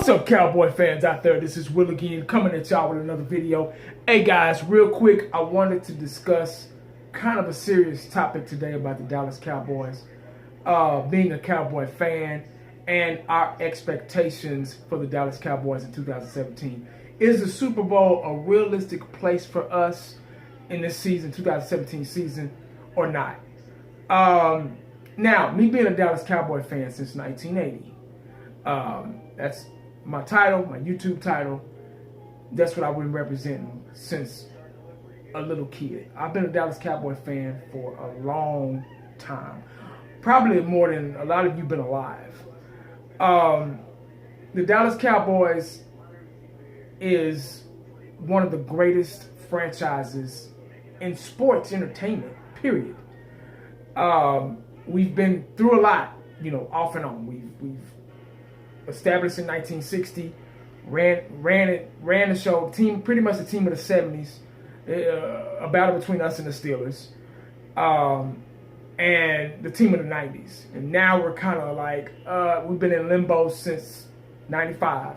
What's up, Cowboy fans out there? This is Will again, coming at y'all with another video. Hey guys, real quick, I wanted to discuss kind of a serious topic today about the Dallas Cowboys. Being a Cowboy fan and our expectations for the Dallas Cowboys in 2017. Is the Super Bowl a realistic place for us in this season, 2017 season, or not? Now, me being a Dallas Cowboy fan since 1980, that's my title, my YouTube title. That's what I've been representing since a little kid. I've been a Dallas Cowboy fan for a long time. Probably more than a lot of you been alive. The Dallas Cowboys is one of the greatest franchises in sports entertainment, period. We've been through a lot, off and on. We've established in 1960, ran the show, pretty much the team of the 70s, a battle between us and the Steelers, and the team of the 90s. And now we're kind of like, we've been in limbo since 95.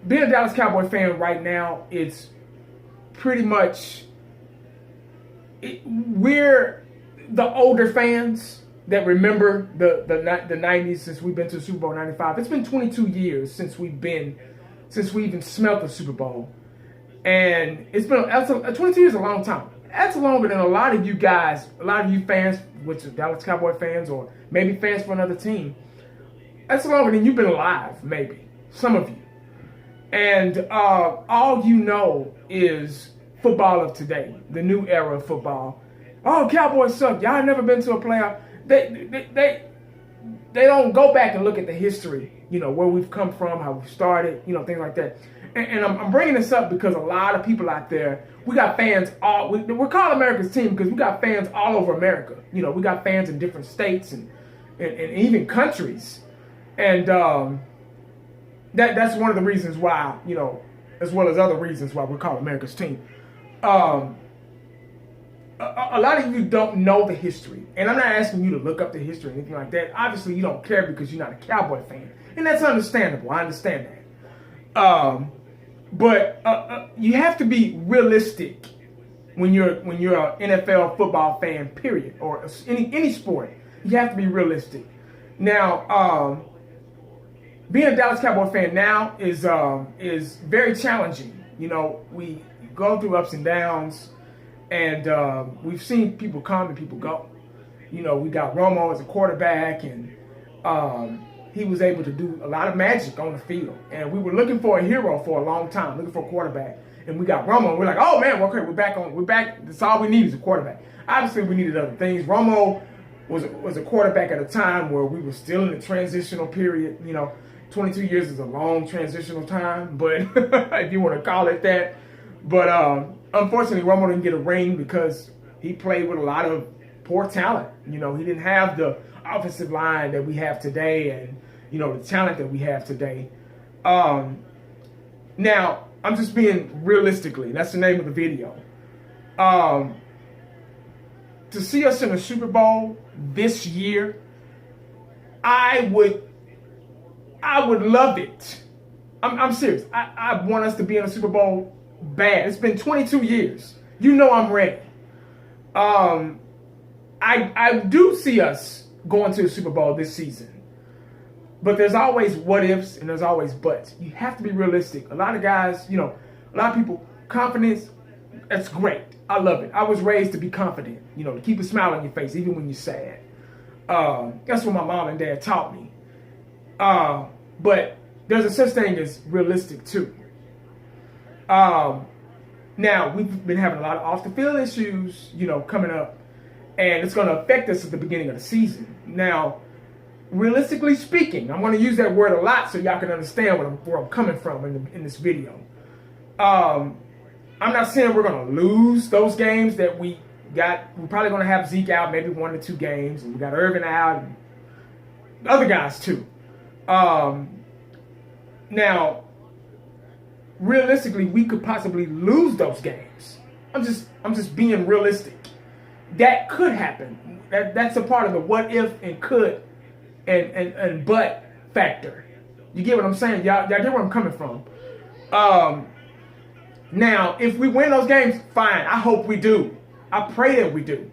Being a Dallas Cowboy fan right now, it's pretty much, we're the older fans that remember the 90s, since we've been to the Super Bowl 95. It's been 22 years since we even smelt the Super Bowl. And 22 years is a long time. That's longer than a lot of you guys, a lot of you fans, which are Dallas Cowboy fans or maybe fans for another team. That's longer than you've been alive, maybe, some of you. And all you know is football of today, the new era of football. Oh, Cowboys suck. Y'all never been to a playoff. They don't go back and look at the history, where we've come from, how we started, things like that. And I'm bringing this up because a lot of people out there, we got fans we're called America's team because we got fans all over America. We got fans in different states and even countries. And that's one of the reasons why, as well as other reasons why we're called America's team. A lot of you don't know the history, and I'm not asking you to look up the history or anything like that. Obviously, you don't care because you're not a Cowboy fan, and that's understandable. I understand that. But you have to be realistic when you're an NFL football fan, period, or any sport. You have to be realistic. Now, being a Dallas Cowboy fan now is very challenging. We go through ups and downs. And we've seen people come and people go. We got Romo as a quarterback, and he was able to do a lot of magic on the field. And we were looking for a hero for a long time, looking for a quarterback. And we got Romo, and we're like, oh man, okay, we're back. That's all we need is a quarterback. Obviously, we needed other things. Romo was a quarterback at a time where we were still in the transitional period. 22 years is a long transitional time, but if you want to call it that. But unfortunately, Romo didn't get a ring because he played with a lot of poor talent. He didn't have the offensive line that we have today and, the talent that we have today. Now, I'm just being realistically. That's the name of the video. To see us in the Super Bowl this year, I would love it. I'm serious. I want us to be in the Super Bowl bad. It's been 22 years. I'm ready. I do see us going to the Super Bowl this season. But there's always what ifs and there's always buts. You have to be realistic. A lot of guys, a lot of people, confidence, that's great. I love it. I was raised to be confident, to keep a smile on your face even when you're sad. That's what my mom and dad taught me. But there's a such thing as realistic too. Now, we've been having a lot of off-the-field issues, coming up, and it's going to affect us at the beginning of the season. Now, realistically speaking, I'm going to use that word a lot so y'all can understand where I'm coming from in this video. I'm not saying we're going to lose those games that we got. We're probably going to have Zeke out maybe 1 or 2 games, and we got Irvin out, and other guys too. Now, realistically, we could possibly lose those games. I'm just being realistic. That could happen. That's a part of the what if and could and but factor. You get what I'm saying? Y'all get where I'm coming from. Now, if we win those games, fine. I hope we do. I pray that we do.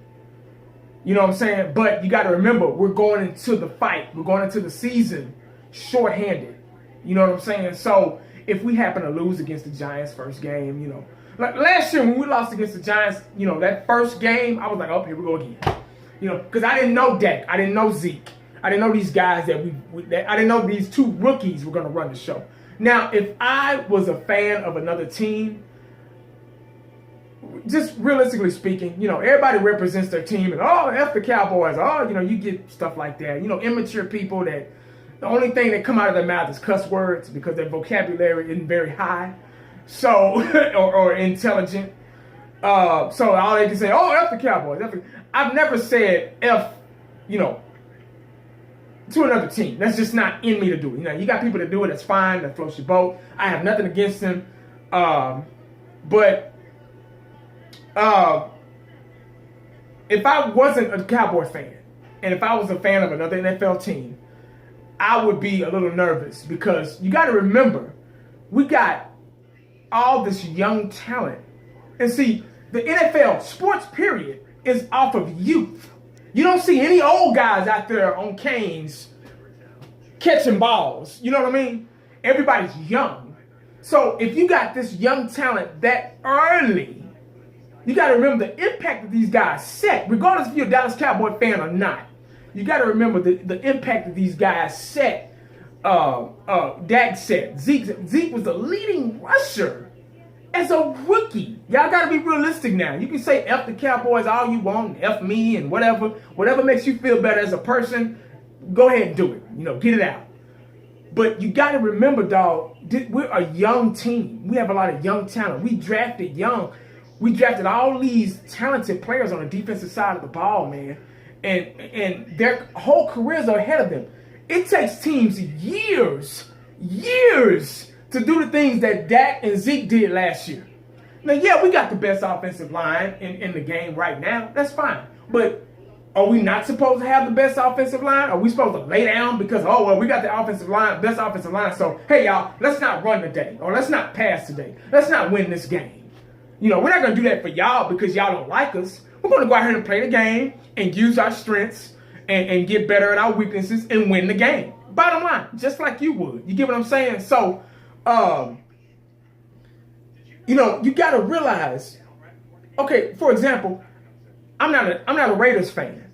You know what I'm saying? But you got to remember, we're going into the fight. We're going into the season shorthanded. You know what I'm saying? So if we happen to lose against the Giants first game, you know, like last year when we lost against the Giants, you know, that first game, I was like, oh, here we go again. You know, because I didn't know Dak. I didn't know Zeke. I didn't know these guys I didn't know these two rookies were going to run the show. Now, if I was a fan of another team, just realistically speaking, you know, everybody represents their team and, oh, F the Cowboys. Oh, you know, you get stuff like that. You know, immature people that the only thing that come out of their mouth is cuss words because their vocabulary isn't very high. So, or intelligent. So all they can say, oh, F the Cowboys. I've never said F, you know, to another team. That's just not in me to do it. You know, you got people that do it, that's fine, that floats your boat. I have nothing against them. But if I wasn't a Cowboy fan, and if I was a fan of another NFL team, I would be a little nervous because you got to remember, we got all this young talent. And see, the NFL, sports period, is off of youth. You don't see any old guys out there on canes catching balls. You know what I mean? Everybody's young. So if you got this young talent that early, you got to remember the impact that these guys set, regardless if you're a Dallas Cowboy fan or not. You got to remember the impact that these guys set. Dak set. Zeke was the leading rusher as a rookie. Y'all got to be realistic now. You can say F the Cowboys all you want, F me and whatever makes you feel better as a person. Go ahead and do it. You know, get it out. But you got to remember, dog, we're a young team. We have a lot of young talent. We drafted young. We drafted all these talented players on the defensive side of the ball, man. And their whole careers are ahead of them. It takes teams years to do the things that Dak and Zeke did last year. Now, yeah, we got the best offensive line in the game right now. That's fine. But are we not supposed to have the best offensive line? Are we supposed to lay down because, oh, well, we got the best offensive line, so, hey, y'all, let's not run today, or let's not pass today. Let's not win this game. You know, we're not going to do that for y'all because y'all don't like us. We're going to go out here and play the game and use our strengths and get better at our weaknesses and win the game. Bottom line, just like you would. You get what I'm saying? So, you know, you got to realize, okay, for example, I'm not a Raiders fan,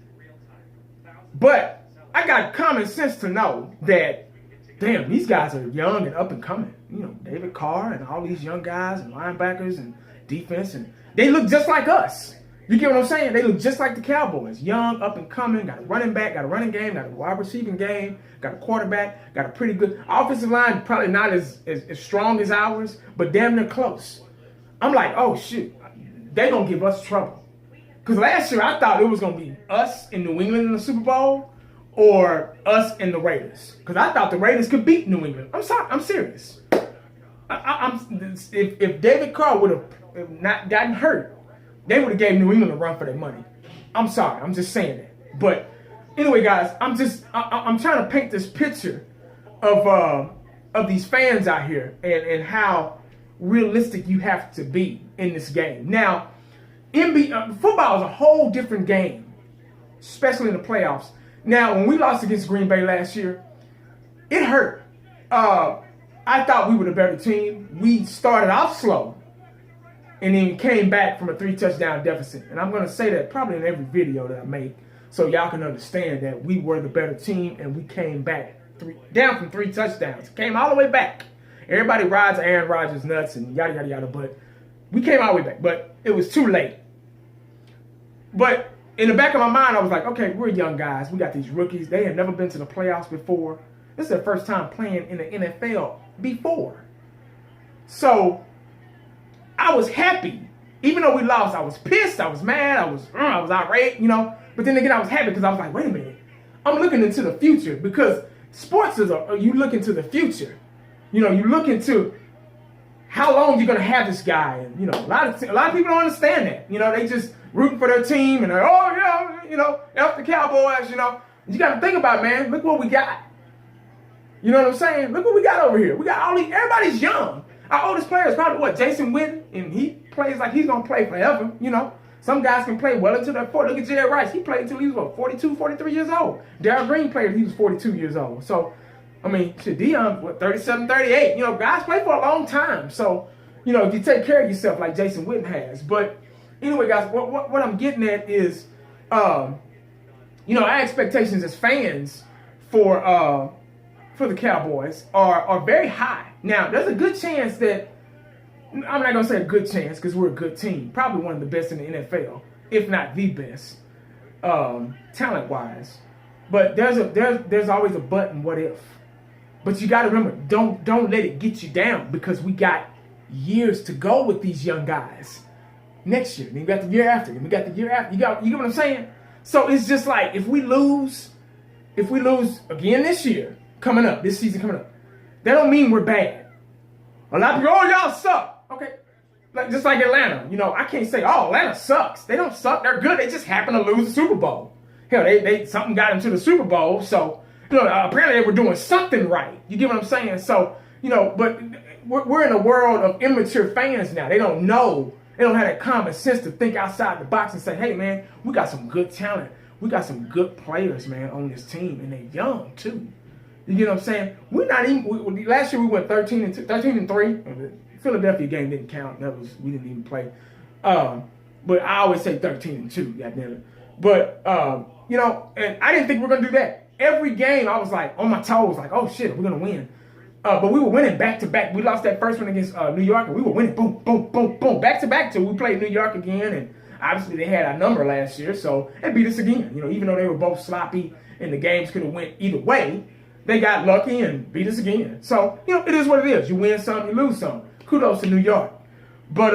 but I got common sense to know that, damn, these guys are young and up and coming. You know, David Carr and all these young guys and linebackers and defense, and they look just like us. You get what I'm saying? They look just like the Cowboys. Young, up and coming, got a running back, got a running game, got a wide receiving game, got a quarterback, got a pretty good offensive line, probably not as strong as ours, but damn near close. I'm like, oh, shit, they going to give us trouble. Because last year I thought it was going to be us in New England in the Super Bowl or us and the Raiders. Because I thought the Raiders could beat New England. I'm sorry. I'm serious. If David Carr would have not gotten hurt, they would have gave New England a run for their money. I'm sorry. I'm just saying that. But anyway, guys, I'm trying to paint this picture of these fans out here and how realistic you have to be in this game. Now, football is a whole different game, especially in the playoffs. Now, when we lost against Green Bay last year, it hurt. I thought we were the better team. We started off slow and then came back from a 3-touchdown deficit. And I'm going to say that probably in every video that I make so y'all can understand that we were the better team and we came back down from 3 touchdowns. Came all the way back. Everybody rides Aaron Rodgers nuts and yada, yada, yada, but we came all the way back. But it was too late. But in the back of my mind, I was like, okay, we're young guys. We got these rookies. They had never been to the playoffs before. This is their first time playing in the NFL before. So I was happy. Even though we lost, I was pissed. I was mad. I was outraged, you know. But then again, I was happy because I was like, wait a minute. I'm looking into the future because sports is you look into the future. You know, you look into how long you're going to have this guy. And, you know, a lot of people don't understand that. You know, they just rooting for their team and they're, oh, yeah, you know, F the Cowboys, you know. You got to think about it, man. Look what we got. You know what I'm saying? Look what we got over here. We got all these, everybody's young. Our oldest player is probably what, Jason Witten, and he plays like he's gonna play forever, you know. Some guys can play well into their 40s. Look at Jerry Rice. He played until he was, what, 42, 43 years old. Darryl Green played until he was 42 years old. So, I mean, shit, Dion, what, 37, 38. You know, guys play for a long time. So, you know, if you take care of yourself like Jason Witten has. But anyway, guys, what I'm getting at is, you know, our expectations as fans for the Cowboys are very high. Now, there's a good chance that, I'm not going to say a good chance because we're a good team. Probably one of the best in the NFL, if not the best, talent-wise. But there's always a but and what if. But you got to remember, don't let it get you down because we got years to go with these young guys. Next year, then you got the year after, then we got the year after. You get what I'm saying? So it's just like if we lose again this year, this season coming up, that don't mean we're bad. A lot of people, oh, y'all suck. Okay, just like Atlanta, you know, I can't say, oh, Atlanta sucks. They don't suck. They're good. They just happen to lose the Super Bowl. Hell, they something got them to the Super Bowl. So, you know, apparently they were doing something right. You get what I'm saying? So, you know, but we're in a world of immature fans now. They don't know. They don't have that common sense to think outside the box and say, hey, man, we got some good talent. We got some good players, man, on this team, and they're young too. You get what I'm saying? We're not even. Last year we went 13-3. Philadelphia game didn't count. We didn't even play. But I always say 13-2. Goddamn it. But you know, and I didn't think we were gonna do that. Every game I was like on my toes, like, oh shit, we're gonna win. But we were winning back to back. We lost that first one against New York, and we were winning boom, boom, boom, boom, back to back till we played New York again. And obviously they had our number last year, so they beat us again. You know, even though they were both sloppy and the games could have went either way, they got lucky and beat us again. So, you know, it is what it is. You win some, you lose some. Kudos to New York. But,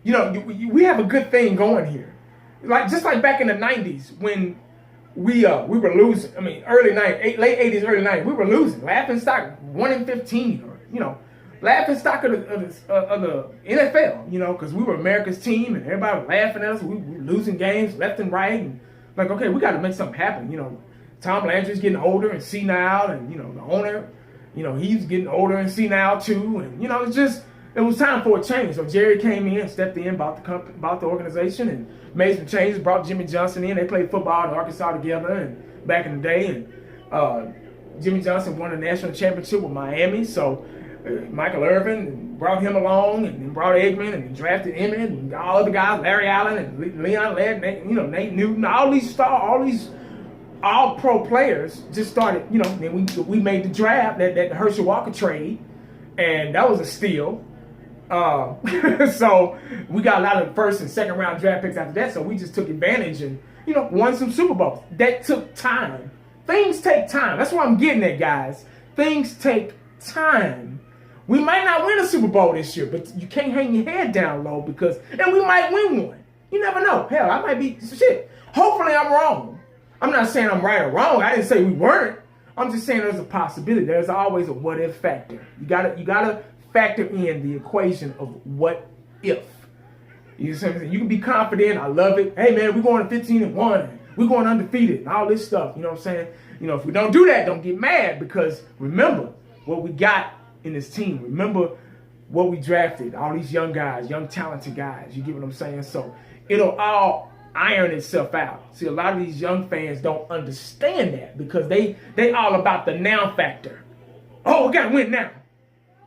you know, we have a good thing going here. Just like back in the 90s when we were losing. I mean, late 80s, early 90s, we were losing. Laughing stock 1-15, or, you know, laughing stock of the NFL, you know, because we were America's team and everybody was laughing at us. We were losing games left and right. And like, okay, we got to make something happen. You know, Tom Landry's getting older and senile, and, you know, the owner, you know, he's getting older and senile too. And, you know, it was time for a change. So Jerry came in, stepped in, bought the organization, and made some changes, brought Jimmy Johnson in. They played football in Arkansas together and back in the day. And Jimmy Johnson won a national championship with Miami. So Michael Irvin brought him along, and then brought Eggman, and drafted Emmett, and all other guys, Larry Allen and Leon Led, you know, Nate Newton, all these all-pro players just started, you know. Then we made the draft, that Herschel Walker trade, and that was a steal. So we got a lot of first and second round draft picks after that. So we just took advantage and, you know, won some Super Bowls. That took time. Things take time. That's what I'm getting at, guys. Things take time. We might not win a Super Bowl this year, but you can't hang your head down low and we might win one. You never know. Hell, I might be shit. Hopefully I'm wrong. I'm not saying I'm right or wrong. I didn't say we weren't. I'm just saying there's a possibility. There's always a what if factor. You gotta factor in the equation of what if. You know what I'm saying? You can be confident. I love it. Hey man, we're going to 15-1. We're going undefeated and all this stuff. You know what I'm saying? You know, if we don't do that, don't get mad, because remember what we got in this team. Remember what we drafted. All these young guys, young talented guys. You get what I'm saying? So it'll all iron itself out. See, a lot of these young fans don't understand that because they all about the now factor. Oh, we got to win now.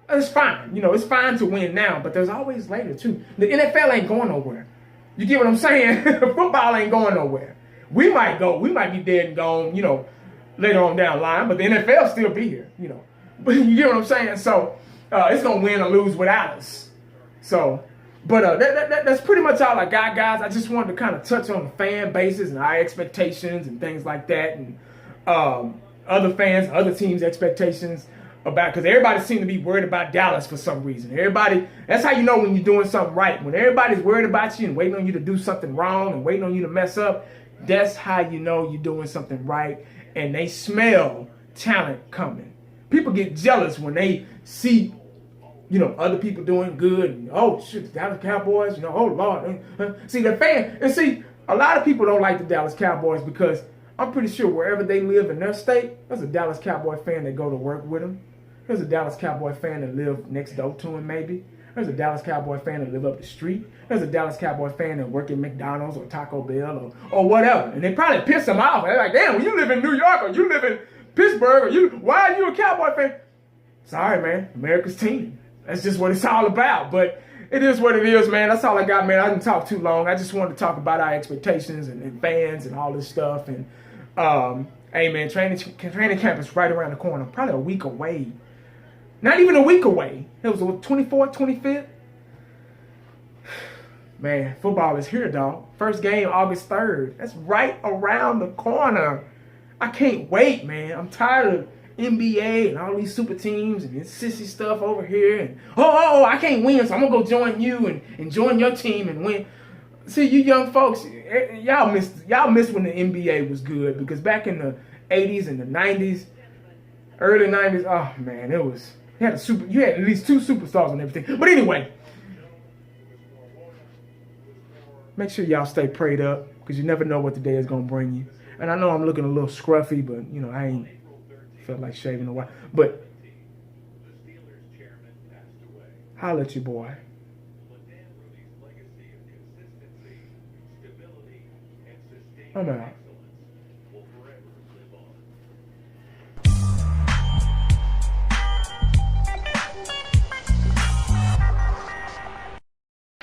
It's fine. You know, it's fine to win now, but there's always later too. The NFL ain't going nowhere. You get what I'm saying? Football ain't going nowhere. We might be dead and gone, you know, later on down the line, but the NFL still be here, you know. But you get what I'm saying? So it's going to win or lose without us. So, but that's pretty much all I got, guys. I just wanted to kind of touch on the fan bases and our expectations and things like that, and other fans, other teams' expectations about, because everybody seems to be worried about Dallas for some reason. That's how you know when you're doing something right. When everybody's worried about you and waiting on you to do something wrong and waiting on you to mess up, that's how you know you're doing something right, and they smell talent coming. People get jealous when they see, you know, other people doing good. And, oh, shit, the Dallas Cowboys, you know, oh, Lord. See, the fan, and see, a lot of people don't like the Dallas Cowboys because I'm pretty sure wherever they live in their state, there's a Dallas Cowboy fan that go to work with them. There's a Dallas Cowboy fan that live next door to him, maybe. There's a Dallas Cowboy fan that live up the street. There's a Dallas Cowboy fan that work at McDonald's or Taco Bell or whatever. And they probably piss them off. They're like, damn, when you live in New York or you live in Pittsburgh or why are you a Cowboy fan? Sorry, man. America's team. That's just what it's all about. But it is what it is, man. That's all I got, man. I didn't talk too long. I just wanted to talk about our expectations and fans and all this stuff. And, hey, man, training camp is right around the corner. Probably a week away. Not even a week away. It was the 24th, 25th. Man, football is here, dog. First game, August 3rd. That's right around the corner. I can't wait, man. I'm tired of NBA and all these super teams and this sissy stuff over here. And I can't win, so I'm going to go join you and join your team and win. See, you young folks, y'all missed when the NBA was good, because back in the 80s and the 90s, early 90s, oh, man, it was... You had at least 2 superstars and everything. But anyway, make sure y'all stay prayed up, because you never know what the day is going to bring you. And I know I'm looking a little scruffy, but, you know, I ain't felt like shaving in a while. But holla at your boy. I'm out.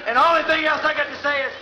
And the only thing else I got to say is,